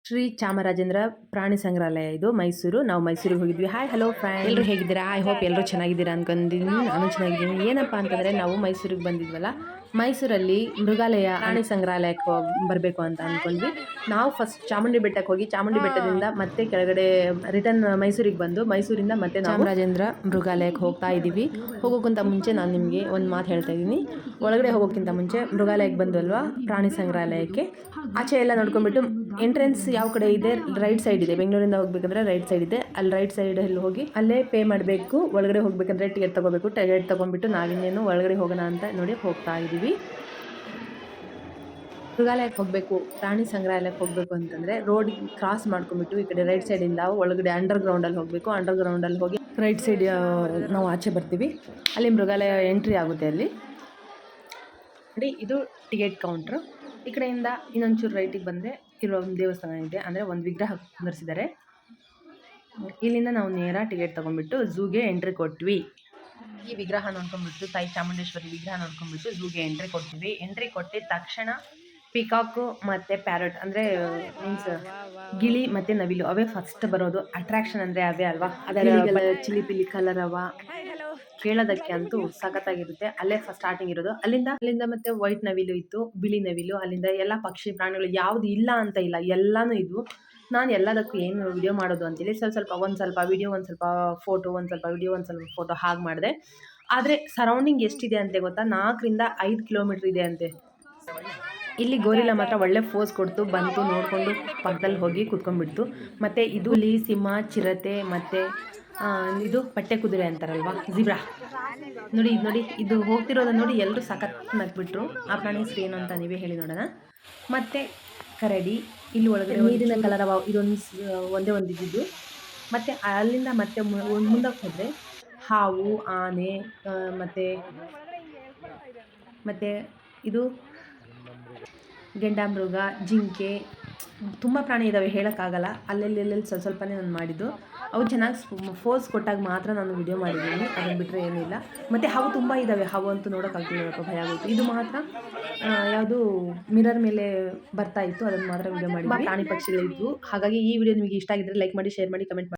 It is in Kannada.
ಶ್ರೀ ಚಾಮರಾಜೇಂದ್ರ ಪ್ರಾಣಿ ಸಂಗ್ರಹಾಲಯ ಇದು ಮೈಸೂರು. ನಾವು ಮೈಸೂರಿಗೆ ಹೋಗಿದ್ವಿ. ಹಾಯ್ ಹಲೋ ಫ್ರೆಂಡ್, ಎಲ್ಲರೂ ಹೇಗಿದ್ದೀರಾ? ಐ ಹೋಪ್ ಎಲ್ಲರೂ ಚೆನ್ನಾಗಿದ್ದೀರಾ ಅನ್ಕೊಂಡಿದ್ದೀನಿ. ನಾನು ಚೆನ್ನಾಗಿದ್ದೀನಿ. ಏನಪ್ಪ ಅಂತಂದರೆ ನಾವು ಮೈಸೂರಿಗೆ ಬಂದಿದ್ವಲ್ಲ, ಮೈಸೂರಲ್ಲಿ ಮೃಗಾಲಯ ಪ್ರಾಣಿ ಸಂಗ್ರಹಾಲಯಕ್ಕೆ ಬರಬೇಕು ಅಂತ ಅಂದ್ಕೊಂಡ್ವಿ. ನಾವು ಫಸ್ಟ್ ಚಾಮುಂಡಿ ಬೆಟ್ಟಕ್ಕೆ ಹೋಗಿ ಚಾಮುಂಡಿ ಬೆಟ್ಟದಿಂದ ಮತ್ತೆ ಕೆಳಗಡೆ ರಿಟರ್ನ್ ಮೈಸೂರಿಗೆ ಬಂದು ಮೈಸೂರಿಂದ ಮತ್ತೆ ಚಾಮರಾಜೇಂದ್ರ ಮೃಗಾಲಯಕ್ಕೆ ಹೋಗ್ತಾ ಇದ್ದೀವಿ. ಹೋಗೋಕ್ಕಿಂತ ಮುಂಚೆ ನಾನು ನಿಮಗೆ ಒಂದು ಮಾತು ಹೇಳ್ತಾ ಇದ್ದೀನಿ. ಒಳಗಡೆ ಹೋಗೋಕ್ಕಿಂತ ಮುಂಚೆ ಮೃಗಾಲಯಕ್ಕೆ ಬಂದ್ವಲ್ವಾ, ಪ್ರಾಣಿ ಸಂಗ್ರಹಾಲಯಕ್ಕೆ ಆಚೆ ಎಲ್ಲ ನೋಡ್ಕೊಂಡ್ಬಿಟ್ಟು ಎಂಟ್ರೆನ್ಸ್ ಯಾವ ಕಡೆ ಇದೆ, ರೈಟ್ ಸೈಡ್ ಇದೆ. ಬೆಂಗಳೂರಿಂದ ಹೋಗ್ಬೇಕಂದ್ರೆ ರೈಟ್ ಸೈಡ್ ಇದೆ. ಅಲ್ಲಿ ರೈಟ್ ಸೈಡಲ್ಲಿ ಹೋಗಿ ಅಲ್ಲೇ ಪೇ ಮಾಡಬೇಕು. ಒಳಗಡೆ ಹೋಗ್ಬೇಕಂದ್ರೆ ಟಿಕೆಟ್ ತೊಗೋಬೇಕು. ಟಿಕೆಟ್ ತೊಗೊಂಡ್ಬಿಟ್ಟು ನಾವಿನ್ನೇನು ಒಳಗಡೆ ಹೋಗೋಣ ಅಂತ ನೋಡಿ ಹೋಗ್ತಾ ಇದ್ದೀವಿ. ಮೃಗಾಲಯಕ್ಕೆ ಹೋಗಬೇಕು, ಪ್ರಾಣಿ ಸಂಗ್ರಹಾಲಯಕ್ಕೆ ಹೋಗಬೇಕು ಅಂತಂದರೆ ರೋಡ್ ಕ್ರಾಸ್ ಮಾಡ್ಕೊಂಡ್ಬಿಟ್ಟು ಈ ಕಡೆ ರೈಟ್ ಸೈಡಿಂದ ಒಳಗಡೆ ಅಂಡರ್ಗ್ರೌಂಡಲ್ಲಿ ಹೋಗಬೇಕು. ಅಂಡರ್ಗ್ರೌಂಡಲ್ಲಿ ಹೋಗಿ ರೈಟ್ ಸೈಡ್ ನಾವು ಆಚೆ ಬರ್ತೀವಿ. ಅಲ್ಲಿ ಮೃಗಾಲಯ ಎಂಟ್ರಿ ಆಗುತ್ತೆ. ಅಲ್ಲಿ ನೋಡಿ, ಇದು ಟಿಕೆಟ್ ಕೌಂಟ್ರು. ಈ ಕಡೆಯಿಂದ ಇನ್ನೊಂಚೂರು ರೈಟಿಗೆ ಬಂದರೆ ಇಲ್ಲೊಂದು ದೇವಸ್ಥಾನ ಇದೆ, ಅಂದರೆ ಒಂದು ವಿಗ್ರಹ ಕುಂದರ್ಸಿದ್ದಾರೆ. ಇಲ್ಲಿಂದ ನಾವು ನೇರ ಟಿಕೆಟ್ ತೊಗೊಂಡ್ಬಿಟ್ಟು ಝೂಗೆ ಎಂಟ್ರಿ ಕೊಟ್ವಿ. ಈ ವಿಗ್ರಹ ನೋಡ್ಕೊಂಡ್ಬಿಟ್ಟು, ತಾಯಿ ಚಾಮುಂಡೇಶ್ವರಿ ವಿಗ್ರಹ ನೋಡ್ಕೊಂಡ್ಬಿಟ್ಟು ಝೂಗೆ ಎಂಟ್ರಿ ಕೊಡ್ತೀವಿ. ಎಂಟ್ರಿ ಕೊಟ್ಟಿದ ತಕ್ಷಣ ಪಿಕಾಕು ಮತ್ತು ಪ್ಯಾರಟ್, ಅಂದರೆ ಮೀನ್ಸ್ ಗಿಳಿ ಮತ್ತು ನವಿಲು, ಅವೇ ಫಸ್ಟ್ ಬರೋದು. ಅಟ್ರಾಕ್ಷನ್ ಅಂದರೆ ಅವೇ ಅಲ್ವಾ. ಅದರ ಚಿಲಿಪಿಲಿ ಕಲರ್ ಅವ ಕೇಳೋದಕ್ಕೆ ಅಂತೂ ಸಖತ್ತಾಗಿರುತ್ತೆ. ಅಲ್ಲೇ ಫಸ್ಟ್ ಸ್ಟಾರ್ಟಿಂಗ್ ಇರೋದು. ಅಲ್ಲಿಂದ ಮತ್ತೆ ವೈಟ್ ನವಿಲು ಇತ್ತು, ಬಿಳಿ ನವಿಲು, ಅಲ್ಲಿಂದ ಎಲ್ಲ ಪಕ್ಷಿ ಪ್ರಾಣಿಗಳು ಯಾವುದು ಇಲ್ಲ ಅಂತ ಇಲ್ಲ, ಎಲ್ಲಾನು ಇದ್ವು. ನಾನು ಎಲ್ಲದಕ್ಕೂ ಏನು ವಿಡಿಯೋ ಮಾಡೋದು ಅಂತೇಳಿ ಒಂದು ಸ್ವಲ್ಪ ವಿಡಿಯೋ, ಒಂದು ಸ್ವಲ್ಪ ಫೋಟೋ, ಒಂದು ಸ್ವಲ್ಪ ವಿಡಿಯೋ, ಒಂದು ಸ್ವಲ್ಪ ಫೋಟೋ ಹಾಗೆ ಮಾಡಿದೆ. ಆದರೆ ಸರೌಂಡಿಂಗ್ ಎಷ್ಟಿದೆ ಅಂತೆ ಗೊತ್ತಾ? 4ರಿಂದ 5 ಕಿಲೋಮೀಟ್ರ್ ಇದೆ ಅಂತೆ. ಇಲ್ಲಿ ಗೋರಿಲ್ಲ ಮಾತ್ರ ಒಳ್ಳೆ ಫೋಸ್ ಕೊಡ್ತು, ಬಂತು, ನೋಡಿಕೊಂಡು ಪಕ್ಕದಲ್ಲಿ ಹೋಗಿ ಕುತ್ಕೊಂಡ್ಬಿಡ್ತು. ಮತ್ತು ಇದು ಹುಲಿ, ಸಿಂಹ, ಚಿರತೆ ಮತ್ತು ಇದು ಪಟ್ಟೆ ಕುದುರೆ ಅಂತಾರಲ್ವ, ಜಿಬ್ರಾ. ನೋಡಿ ಇದು ಹೋಗ್ತಿರೋದನ್ನ ನೋಡಿ ಎಲ್ಲರೂ ಸಖತ್ ನಗ್ಬಿಟ್ರು. ಆ ಪ್ರಾಣಿ ಹೆಸರು ಏನು ಅಂತ ನೀವೇ ಹೇಳಿ ನೋಡೋಣ. ಮತ್ತು ಕರಡಿ, ಇಲ್ಲಿ ಒಳಗಡೆ ನೀರಿನ ಕಲರ್ ಇದೊಂದು ಒಂದೇ ಒಂದು ಇದ್ದಿದ್ದು. ಮತ್ತು ಅಲ್ಲಿಂದ ಮತ್ತೆ ಮುಂದಕ್ಕೆ ಹೋದರೆ ಹಾವು, ಆನೆ, ಮತ್ತು ಇದು ಗೆಂಡಾಮೃಗ, ಜಿಂಕೆ, ತುಂಬ ಪ್ರಾಣಿ ಇದ್ದಾವೆ, ಹೇಳೋಕ್ಕಾಗಲ್ಲ. ಅಲ್ಲೆಲ್ಲಿ ಸ್ವಲ್ಪನೇ ನಾನು ಮಾಡಿದ್ದು. ಅವು ಚೆನ್ನಾಗಿ ಫೋರ್ಸ್ ಕೊಟ್ಟಾಗ ಮಾತ್ರ ನಾನು ವಿಡಿಯೋ ಮಾಡಿದ್ದೀನಿ, ಅದನ್ನು ಬಿಟ್ಟರೆ ಏನಿಲ್ಲ. ಮತ್ತು ಹಾವು ತುಂಬ ಇದ್ದಾವೆ. ಹಾವು ಅಂತೂ ನೋಡೋಕ್ಕಾಗ್ತಿಲ್ಲ, ಭಯ ಆಗೋಯ್ತು. ಇದು ಮಾತ್ರ ಯಾವುದು ಮಿರರ್ ಮೇಲೆ ಬರ್ತಾ ಇತ್ತು, ಅದನ್ನು ಮಾತ್ರ ವಿಡಿಯೋ ಮಾಡಿದ್ವಿ. ಪ್ರಾಣಿ ಪಕ್ಷಿಗಳಿದ್ವು. ಹಾಗಾಗಿ ಈ ವಿಡಿಯೋ ನಿಮಗೆ ಇಷ್ಟ ಆಗಿದ್ದರೆ ಲೈಕ್ ಮಾಡಿ, ಶೇರ್ ಮಾಡಿ, ಕಮೆಂಟ್ ಮಾಡಿ.